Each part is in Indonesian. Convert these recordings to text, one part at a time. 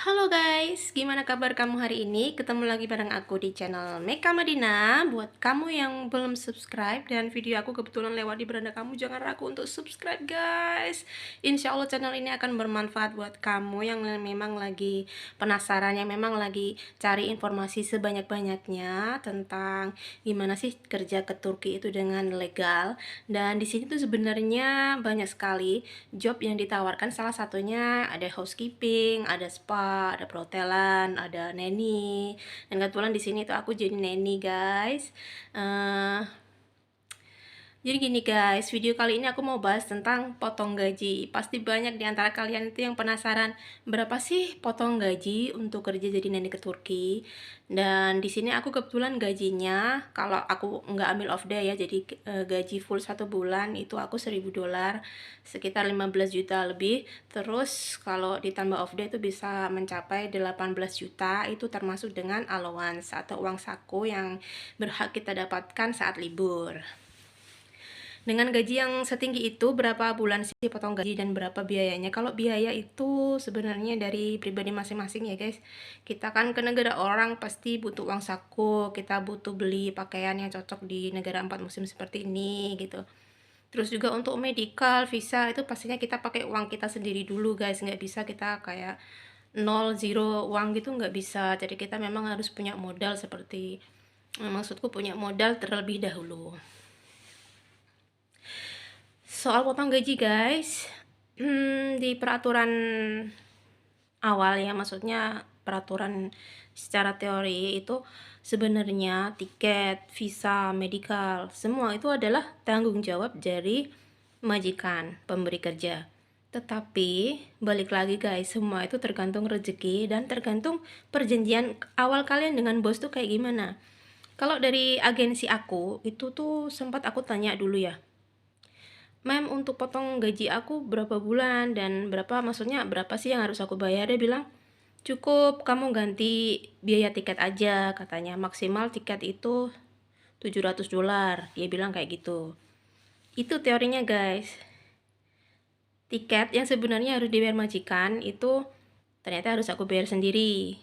Halo guys, gimana kabar kamu hari ini? Ketemu lagi bareng aku di channel Meka Madina. Buat kamu yang belum subscribe dan video aku kebetulan lewat di beranda kamu, jangan ragu untuk subscribe guys. Insya Allah channel ini akan bermanfaat buat kamu yang memang lagi penasaran, yang memang lagi cari informasi sebanyak-banyaknya tentang gimana sih kerja ke Turki itu dengan legal. Dan di sini tuh sebenarnya banyak sekali job yang ditawarkan, salah satunya ada housekeeping, ada spa, ada perhotelan, ada nanny. Dan kebetulan di sini tuh aku jadi nanny guys. Eh, jadi gini guys, video kali ini aku mau bahas tentang potong gaji. Pasti banyak di antara kalian itu yang penasaran, berapa sih potong gaji untuk kerja jadi nanny ke Turki? Dan di sini aku kebetulan gajinya, kalau aku nggak ambil off day ya, jadi gaji full 1 bulan itu aku $1.000, sekitar 15 juta lebih. Terus kalau ditambah off day itu bisa mencapai 18 juta, itu termasuk dengan allowance atau uang saku yang berhak kita dapatkan saat libur. Dengan gaji yang setinggi itu, berapa bulan sih potong gaji dan berapa biayanya? Kalau biaya itu sebenarnya dari pribadi masing-masing ya guys. Kita kan ke negara orang pasti butuh uang saku, kita butuh beli pakaian yang cocok di negara 4 musim seperti ini gitu. Terus juga untuk medical, visa itu pastinya kita pakai uang kita sendiri dulu guys. Nggak bisa kita kayak nol, zero uang gitu, nggak bisa. Jadi kita memang harus punya modal seperti, maksudku punya modal terlebih dahulu. Soal potong gaji guys, di peraturan awal ya, maksudnya peraturan secara teori itu sebenarnya tiket, visa, medical, semua itu adalah tanggung jawab dari majikan pemberi kerja. Tetapi balik lagi guys, semua itu tergantung rezeki dan tergantung perjanjian awal kalian dengan bos tuh kayak gimana. Kalau dari agensi aku itu tuh sempat aku tanya dulu ya, "Mem, untuk potong gaji aku berapa bulan dan berapa, maksudnya berapa sih yang harus aku bayar?" Dia bilang, "Cukup kamu ganti biaya tiket aja," katanya. "Maksimal tiket itu $700." Dia bilang kayak gitu. Itu teorinya guys. Tiket yang sebenarnya harus dibayar majikan itu ternyata harus aku bayar sendiri.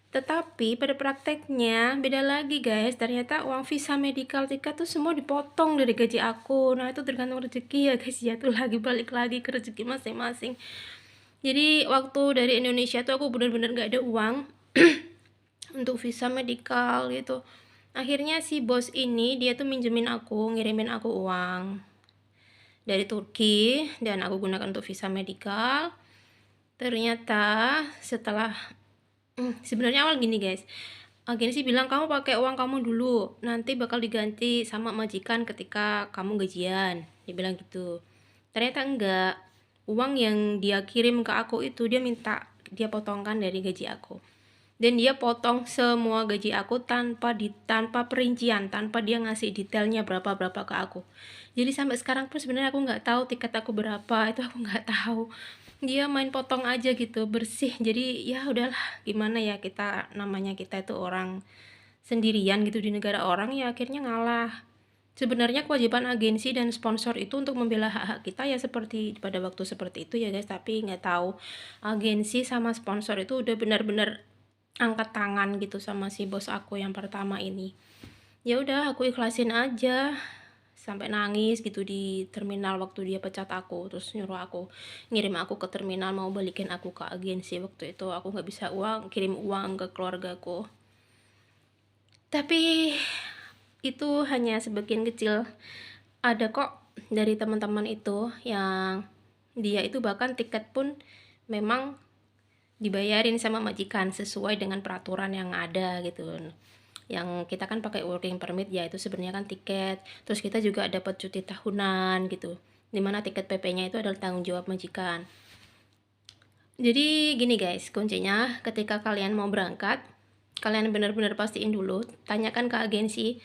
Tetapi pada prakteknya beda lagi guys, ternyata uang visa, medical, tiket tuh semua dipotong dari gaji aku. Nah itu tergantung rezeki ya guys ya, tuh lagi balik lagi ke rezeki masing-masing. Jadi waktu dari Indonesia tuh aku bener-bener gak ada uang untuk visa, medical gitu. Akhirnya si bos ini dia tuh minjemin aku, ngirimin aku uang dari Turki dan aku gunakan untuk visa, medical. Ternyata setelah sebenarnya awal gini guys, agensi bilang kamu pakai uang kamu dulu, nanti bakal diganti sama majikan ketika kamu gajian, dia bilang gitu. Ternyata enggak, uang yang dia kirim ke aku itu dia minta dia potongkan dari gaji aku, dan dia potong semua gaji aku tanpa perincian, tanpa dia ngasih detailnya berapa berapa ke aku. Jadi sampai sekarang pun sebenarnya aku nggak tahu tiket aku berapa, itu aku nggak tahu. Dia main potong aja gitu, bersih. Jadi ya udahlah, gimana ya, kita namanya kita itu orang sendirian gitu di negara orang, ya akhirnya ngalah. Sebenarnya kewajiban agensi dan sponsor itu untuk membela hak-hak kita ya, seperti pada waktu seperti itu ya guys. Tapi nggak tahu agensi sama sponsor itu udah benar-benar angkat tangan gitu sama si bos aku yang pertama ini. Ya udah aku ikhlasin aja, sampai nangis gitu di terminal waktu dia pecat aku, terus nyuruh aku ngirim aku ke terminal, mau balikin aku ke agensi. Waktu itu aku nggak bisa kirim uang ke keluargaku. Tapi itu hanya sebagian kecil. Ada kok dari teman-teman itu yang dia itu bahkan tiket pun memang dibayarin sama majikan sesuai dengan peraturan yang ada gitu. Yang kita kan pakai working permit ya, itu sebenarnya kan tiket. Terus kita juga dapat cuti tahunan gitu, dimana tiket PP-nya itu adalah tanggung jawab majikan. Jadi gini guys, kuncinya ketika kalian mau berangkat, kalian benar-benar pastiin dulu, tanyakan ke agensi.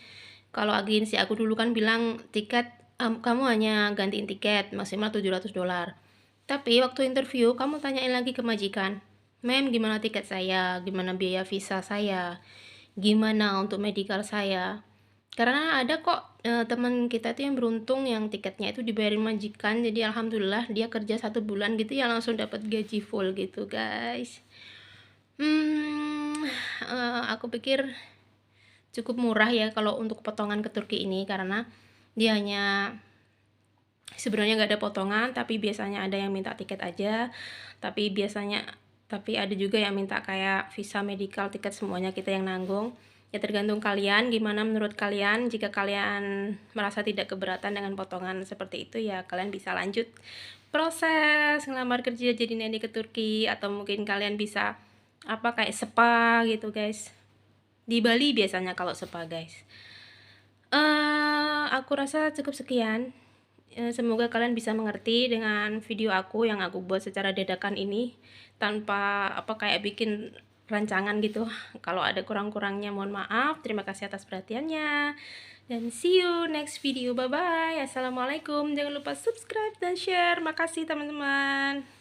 Kalau agensi aku dulu kan bilang tiket, kamu hanya gantiin tiket maksimal $700. Tapi waktu interview kamu tanyain lagi ke majikan, "Mem, gimana tiket saya, gimana biaya visa saya, gimana untuk medical saya?" Karena ada kok teman kita tuh yang beruntung yang tiketnya itu dibayarin majikan, jadi alhamdulillah dia kerja 1 bulan gitu ya langsung dapat gaji full gitu guys. Mmm, aku pikir cukup murah ya kalau untuk potongan ke Turki ini, karena dia hanya sebenarnya nggak ada potongan, tapi biasanya ada yang minta tiket aja, tapi ada juga yang minta kayak visa, medical, tiket, semuanya kita yang nanggung. Ya tergantung kalian, gimana menurut kalian. Jika kalian merasa tidak keberatan dengan potongan seperti itu, ya kalian bisa lanjut proses ngelamar kerja jadi nanny ke Turki, atau mungkin kalian bisa kayak spa gitu guys. Di Bali biasanya kalau spa guys. Aku rasa cukup sekian. Semoga kalian bisa mengerti dengan video aku yang aku buat secara dadakan ini, tanpa kayak bikin rancangan gitu. Kalau ada kurang-kurangnya mohon maaf. Terima kasih atas perhatiannya, dan see you next video. Bye bye. Assalamualaikum. Jangan lupa subscribe dan share. Makasih teman-teman.